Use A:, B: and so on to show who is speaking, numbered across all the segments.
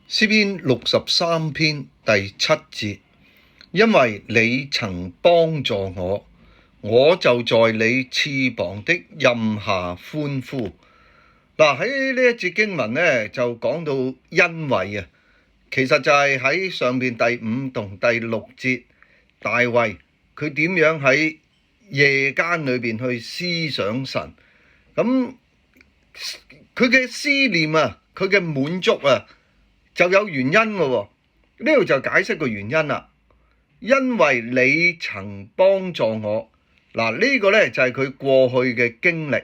A: 詩篇63篇第7節，因為你曾幫助我，我就在你翅膀的蔭下歡呼。喺呢一節經文呢，就講到因為其實就係喺上面第5同第6節，大衛佢點樣喺夜間裏邊去思想神，咁佢嘅思念佢嘅滿足就有原因嘅喎。呢度就解釋個原因啦。因為你曾幫助我，呢個呢就係佢過去嘅經歷。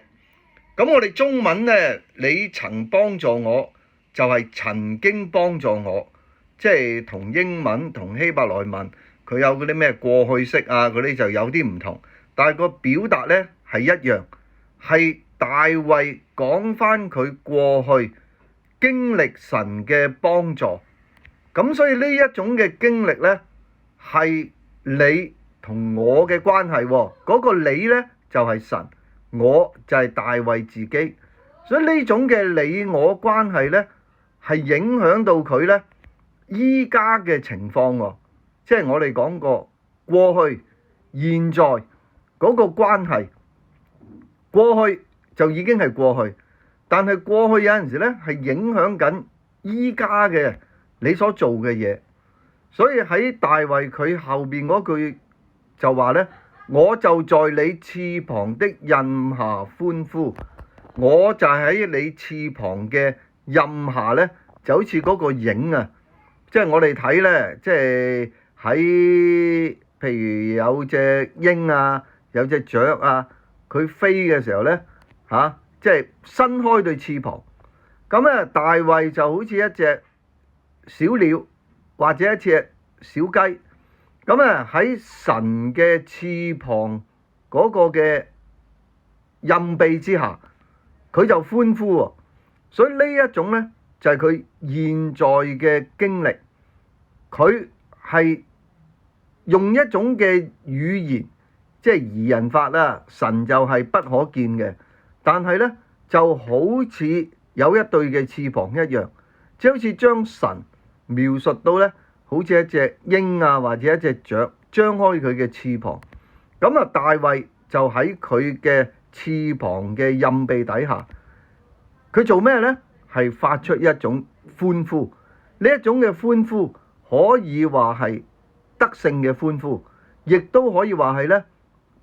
A: 咁我哋中文呢，你曾幫助我就係曾經幫助我，即係同英文同希伯來文佢有嗰啲咩過去式嗰啲就有啲唔同，但係個表達呢係一樣，係大衛講返佢過去經歷神嘅幫助。咁所以呢一種嘅經歷呢，係你同我嘅關係，嗰個你呢就係神，我就係大衛自己。所以呢種嘅你我關係呢，係影響到佢呢依家嘅情況。即係我哋講過過去現在嗰個關係，過去就已經係過去，但係過去有陣時呢係影響緊依家嘅你所做嘅嘢。所以喺大衛佢後邊嗰句就話呢，我就在你翅膀的蔭下歡呼。我就喺你翅膀嘅蔭下呢，就好似嗰個影即係我哋睇呢，即係喺譬如有隻鷹有隻雀佢飛嘅時候呢，即係伸開對翅膀。咁大衛就好似一隻小鳥或者一隻小雞，咁喺神嘅翅膀嗰個嘅蔭庇之下，佢就歡呼。所以呢一種呢，就係佢現在嘅經歷，佢係用一種嘅語言，即係擬人法啦。神就係不可見嘅，但係呢就好似有一對嘅翅膀一樣，即係好似將神描述到呢，好似一隻鷹或者一隻雀張開佢嘅翅膀。咁大衛就喺佢嘅翅膀嘅蔭庇底下，佢做咩呢？係發出一種歡呼。呢一種嘅歡呼可以話係得勝嘅歡呼，亦都可以話係呢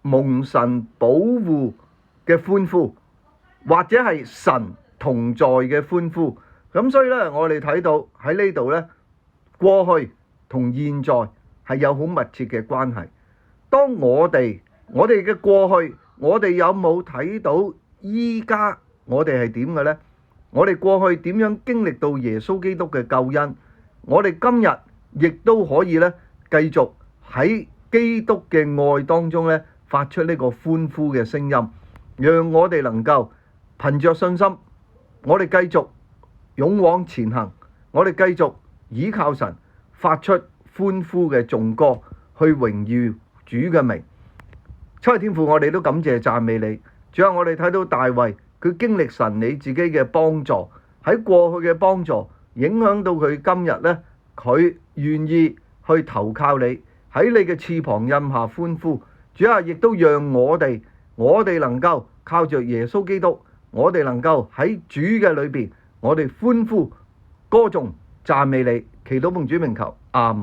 A: 蒙神保護嘅歡呼，或者係神同在嘅歡呼。咁所以呢，我哋睇到喺呢度呢，過去同現在係有好密切嘅關係。當我哋嘅過去，我哋有冇睇到依家我哋係點嘅呢？我哋過去點樣經歷到耶穌基督嘅救恩？我哋今日亦都可以呢，繼續喺基督嘅愛當中呢，發出呢個歡呼嘅聲音，讓我哋能夠憑着信心，我哋繼續勇往前行，我哋繼續倚靠神，發出歡呼嘅頌歌，去榮耀主嘅名。七位天父，我哋都感謝讚美你。最後我哋睇到大衛佢經歷神你自己嘅幫助，喺過去嘅幫助影響到佢今日呢，佢願意去投靠你，喺你嘅翅膀蔭下歡呼。主啊，亦都讓我哋能夠靠着耶穌基督，我哋能夠喺主嘅裏邊，我哋歡呼歌頌讚美你。祈禱奉主名求，阿們。